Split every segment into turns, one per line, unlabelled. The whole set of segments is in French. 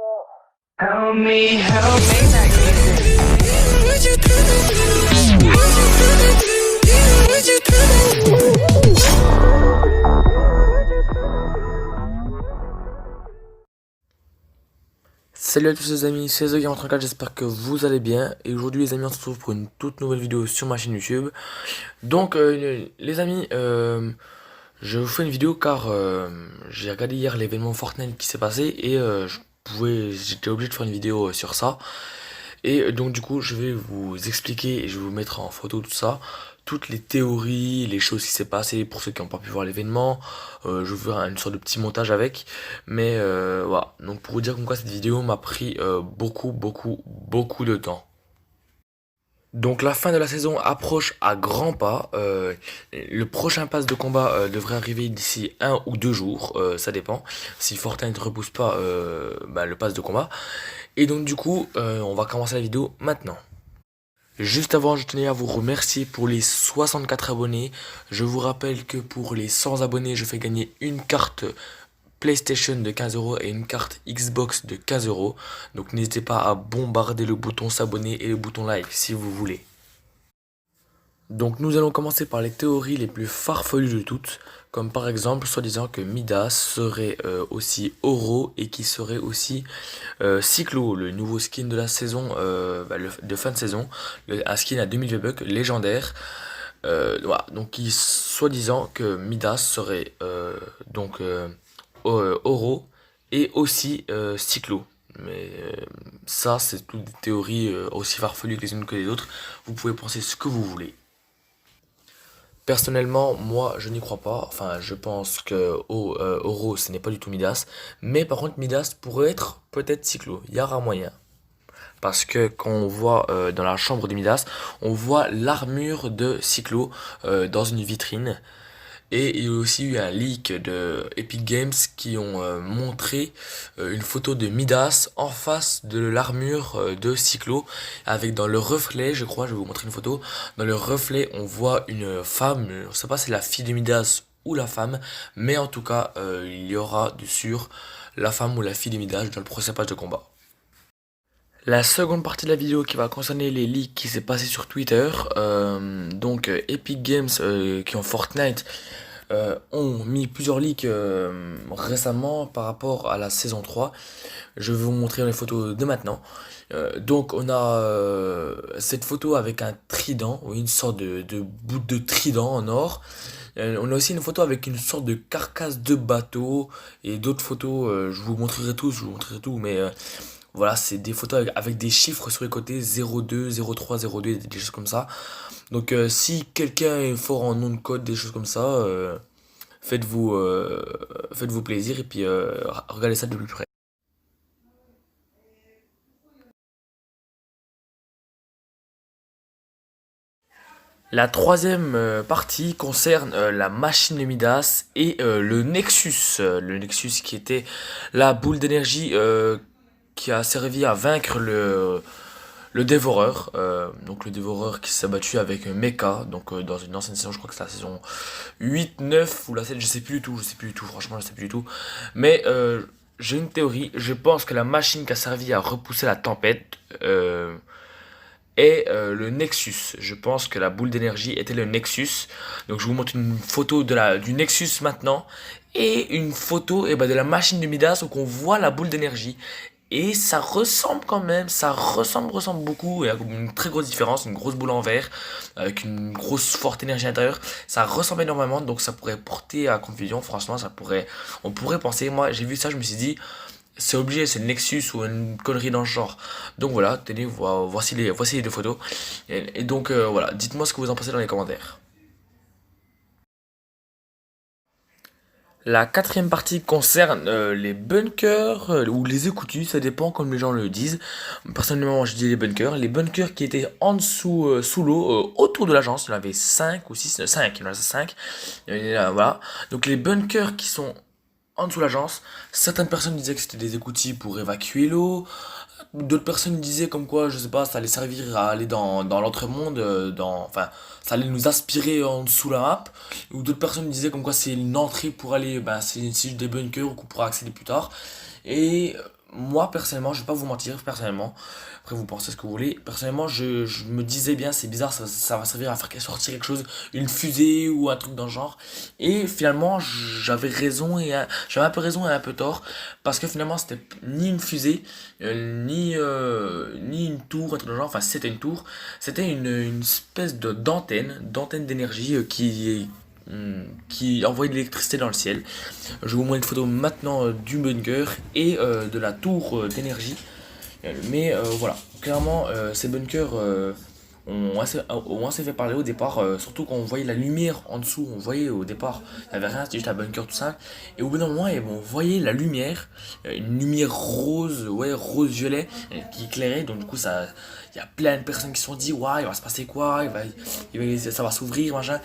Help me, help me.
Salut à tous les amis, c'est TheGamer34, j'espère que vous allez bien. Et aujourd'hui les amis, on se retrouve pour une toute nouvelle vidéo sur ma chaîne YouTube. Donc les amis, je vous fais une vidéo car j'ai regardé hier l'événement Fortnite qui s'est passé et j'étais obligé de faire une vidéo sur ça. Et donc du coup je vais vous expliquer et je vais vous mettre en photo tout ça, toutes les théories, les choses qui s'est passé pour ceux qui n'ont pas pu voir l'événement. Je vais faire une sorte de petit montage avec. Mais voilà, donc pour vous dire comme quoi cette vidéo m'a pris beaucoup de temps. Donc la fin de la saison approche à grands pas. Le prochain pass de combat devrait arriver d'ici 1 ou 2 jours, ça dépend. Si Fortnite ne repousse pas le pass de combat. Et donc du coup, on va commencer la vidéo maintenant. Juste avant, je tenais à vous remercier pour les 64 abonnés. Je vous rappelle que pour les 100 abonnés, je fais gagner une carte PlayStation de 15 € et une carte Xbox de 15 €. Donc n'hésitez pas à bombarder le bouton s'abonner et le bouton like si vous voulez. Donc nous allons commencer par les théories les plus farfelues de toutes, comme par exemple soi-disant que Midas serait aussi Oro et qui serait aussi Cyclo, le nouveau skin de la saison, de fin de saison, un skin à 2000 V-Bucks légendaire. Voilà, donc soi-disant que Midas serait Oro et aussi Cyclo. Mais ça, c'est toutes des théories aussi farfelues que les unes que les autres. Vous pouvez penser ce que vous voulez. Personnellement, moi, je n'y crois pas. Enfin, je pense que Oro, ce n'est pas du tout Midas. Mais par contre, Midas pourrait être peut-être Cyclo. Il y aura moyen. Parce que quand on voit dans la chambre de Midas, on voit l'armure de Cyclo dans une vitrine. Et il y a aussi eu un leak de Epic Games qui ont montré une photo de Midas en face de l'armure de Cyclo, avec dans le reflet, je crois, je vais vous montrer une photo, dans le reflet on voit une femme, je ne sais pas si c'est la fille de Midas ou la femme, mais en tout cas il y aura de sûr la femme ou la fille de Midas dans le prochain patch de combat. La seconde partie de la vidéo qui va concerner les leaks qui s'est passé sur Twitter, Epic Games qui ont Fortnite ont mis plusieurs leaks récemment par rapport à la saison 3. Je vais vous montrer les photos de maintenant. Donc on a cette photo avec un trident, ou une sorte de bout de trident en or. On a aussi une photo avec une sorte de carcasse de bateau et d'autres photos, je vous montrerai tout, mais voilà, c'est des photos avec des chiffres sur les côtés, 02, 03, 02, des choses comme ça. Donc si quelqu'un est fort en nom de code, des choses comme ça, faites-vous faites-vous plaisir et puis regardez ça de plus près. La troisième partie concerne la machine de Midas et le Nexus. Le Nexus qui était la boule d'énergie qui a servi à vaincre le Dévoreur. Donc le Dévoreur qui s'est battu avec Mecha. Donc dans une ancienne saison, je crois que c'est la saison 8, 9 ou la 7, je sais plus du tout, franchement je sais plus du tout. Mais j'ai une théorie, je pense que la machine qui a servi à repousser la tempête est le Nexus. Je pense que la boule d'énergie était le Nexus. Donc je vous montre une photo du Nexus maintenant et une photo de la machine de Midas où on voit la boule d'énergie. Et ça ressemble quand même, ressemble beaucoup. Il y a une très grosse différence, une grosse boule en verre avec une grosse forte énergie intérieure. Ça ressemble énormément, donc ça pourrait porter à confusion. Franchement, on pourrait penser. Moi, j'ai vu ça, je me suis dit, c'est obligé, c'est le Nexus ou une connerie dans le genre. Donc voilà, tenez, voici les deux photos. Et donc voilà, dites-moi ce que vous en pensez dans les commentaires. La quatrième partie concerne les bunkers ou les écoutus, ça dépend comme les gens le disent. Personnellement, je dis les bunkers. Les bunkers qui étaient en dessous, sous l'eau, autour de l'agence. Il y en avait 5 ou 6, 5, il y en a 5. Voilà. Donc les bunkers qui sont en dessous de l'agence, certaines personnes disaient que c'était des écoutis pour évacuer l'eau. D'autres personnes disaient comme quoi, je sais pas, ça allait servir à aller dans l'autre-monde, enfin, ça allait nous aspirer en dessous la map. Ou d'autres personnes disaient comme quoi c'est une entrée pour aller, c'est juste des bunkers ou qu'on pourra accéder plus tard. Et moi personnellement, je vais pas vous mentir, personnellement, après vous pensez ce que vous voulez, personnellement je me disais bien c'est bizarre, ça va servir à faire sortir quelque chose, une fusée ou un truc dans le genre, et finalement j'avais raison et j'avais un peu raison et un peu tort, parce que finalement c'était ni une fusée, ni une tour, un truc dans le genre, enfin c'était une tour, c'était une espèce d'antenne d'énergie qui envoyait de l'électricité dans le ciel. Je vous montre une photo maintenant du bunker et de la tour d'énergie. Mais voilà, clairement, ces bunkers ont assez fait parler au départ, surtout quand on voyait la lumière en dessous. On voyait au départ, il n'y avait rien, c'était juste un bunker tout ça. Et au bout d'un moment, on voyait la lumière, une lumière rose, ouais, rose-violet, qui éclairait. Donc du coup, ça, il y a plein de personnes qui se sont dit, ouais, il va se passer quoi, ça va s'ouvrir, machin.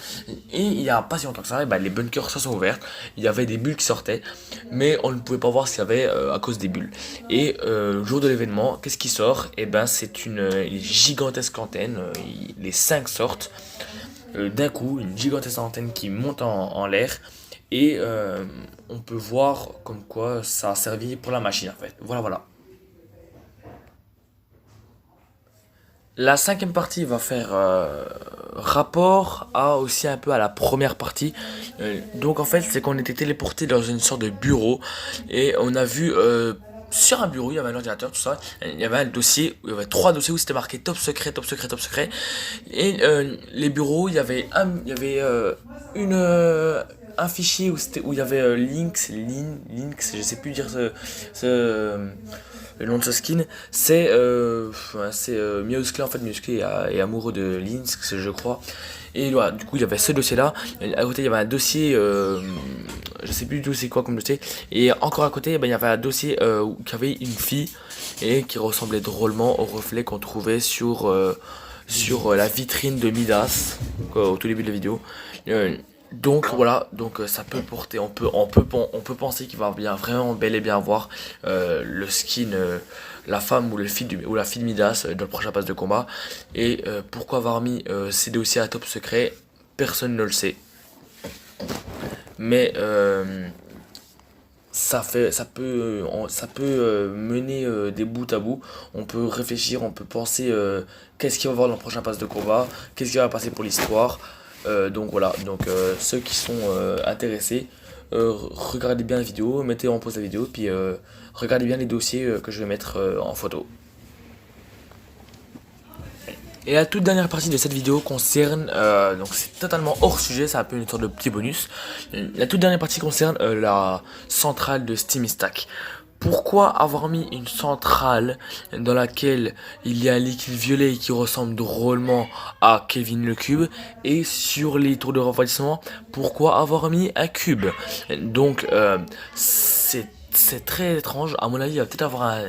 Et il n'y a pas si longtemps que ça, les bunkers se sont ouverts. Il y avait des bulles qui sortaient, mais on ne pouvait pas voir ce qu'il y avait à cause des bulles. Et le jour de l'événement, qu'est-ce qui sort? Et ben, c'est une gigantesque antenne. Les 5 sortent d'un coup, une gigantesque antenne qui monte en l'air. Et on peut voir comme quoi ça a servi pour la machine en fait. Voilà, voilà. La cinquième partie va faire rapport à aussi un peu à la première partie. Donc en fait, c'est qu'on était téléporté dans une sorte de bureau et on a vu sur un bureau, il y avait un ordinateur, tout ça. Il y avait un dossier, il y avait 3 dossiers où c'était marqué top secret, top secret, top secret. Et les bureaux, il y avait un fichier où il y avait links, je sais plus dire le nom de ce skin, c'est Miosclé en fait. Miosclé est amoureux de Lynx, je crois. Et voilà, du coup il y avait ce dossier là. À côté il y avait un dossier, je sais plus du tout c'est quoi comme dossier. Et encore à côté, il y avait un dossier qui avait une fille et qui ressemblait drôlement au reflet qu'on trouvait sur la vitrine de Midas quoi, au tout début de la vidéo. Donc voilà, donc ça peut porter, on peut penser qu'il va bien vraiment bel et bien avoir le skin, la femme ou ou la fille de Midas dans le prochain pass de combat. Et pourquoi avoir mis ces dossiers à top secret, personne ne le sait. Mais ça peut mener des bouts à bout. On peut réfléchir, on peut penser qu'est-ce qu'il va y avoir dans le prochain pass de combat, qu'est-ce qui va passer pour l'histoire. Donc voilà, donc ceux qui sont intéressés, regardez bien la vidéo, mettez en pause la vidéo, puis regardez bien les dossiers que je vais mettre en photo. Et la toute dernière partie de cette vidéo concerne, donc c'est totalement hors sujet, c'est un peu une sorte de petit bonus. La toute dernière partie concerne la centrale de Steamy Stack. Pourquoi avoir mis une centrale dans laquelle il y a un liquide violet qui ressemble drôlement à Kevin le cube, et sur les tours de refroidissement, pourquoi avoir mis un cube? Donc c'est très étrange. À mon avis, il va peut-être avoir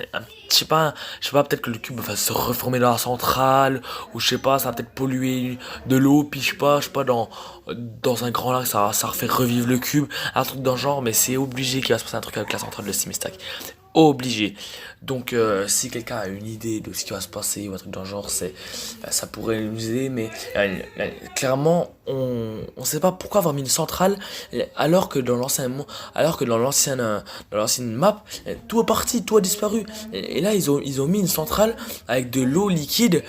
je sais pas, peut-être que le cube va se reformer dans la centrale, ou je sais pas, ça va peut-être polluer de l'eau, puis je sais pas, dans un grand lac, ça refait revivre le cube, un truc dans le genre, mais c'est obligé qu'il va se passer un truc avec la centrale de Steamy Stack. Obligé. Donc si quelqu'un a une idée de ce qui va se passer ou un truc dans le genre, ça pourrait nous aider, mais clairement on sait pas pourquoi avoir mis une centrale alors que dans l'ancienne map tout est parti, tout a disparu. Et là ils ont mis une centrale avec de l'eau liquide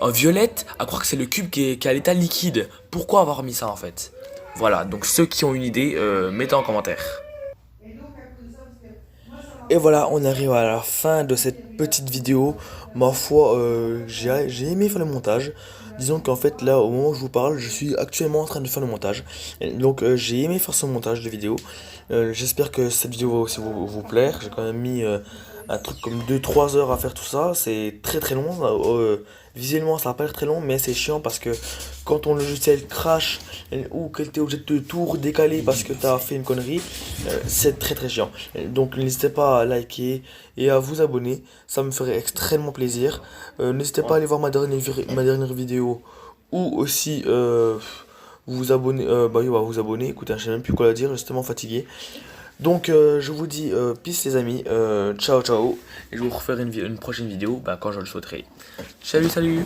en violette, à croire que c'est le cube qui est à l'état liquide. Pourquoi avoir mis ça en fait? Voilà, donc ceux qui ont une idée, mettez en commentaire. Et voilà, on arrive à la fin de cette petite vidéo. Ma foi, j'ai aimé faire le montage. Disons qu'en fait, là, au moment où je vous parle, je suis actuellement en train de faire le montage. Et donc, j'ai aimé faire ce montage de vidéo. J'espère que cette vidéo va aussi vous plaire. J'ai quand même mis un truc comme 2-3 heures à faire tout ça. C'est très très long. Visuellement, ça va pas l'air très long, mais c'est chiant parce que quand ton logiciel crash ou que tu es obligé de tout redécaler parce que tu as fait une connerie, c'est très très chiant. Donc n'hésitez pas à liker et à vous abonner, ça me ferait extrêmement plaisir. N'hésitez pas à aller voir ma dernière vidéo ou aussi vous abonner. Oui, vous abonner. Écoutez, je sais même plus quoi dire, je suis tellement fatigué. Donc je vous dis peace les amis, ciao ciao, et je vais vous refaire une prochaine vidéo quand je le souhaiterai. Salut salut.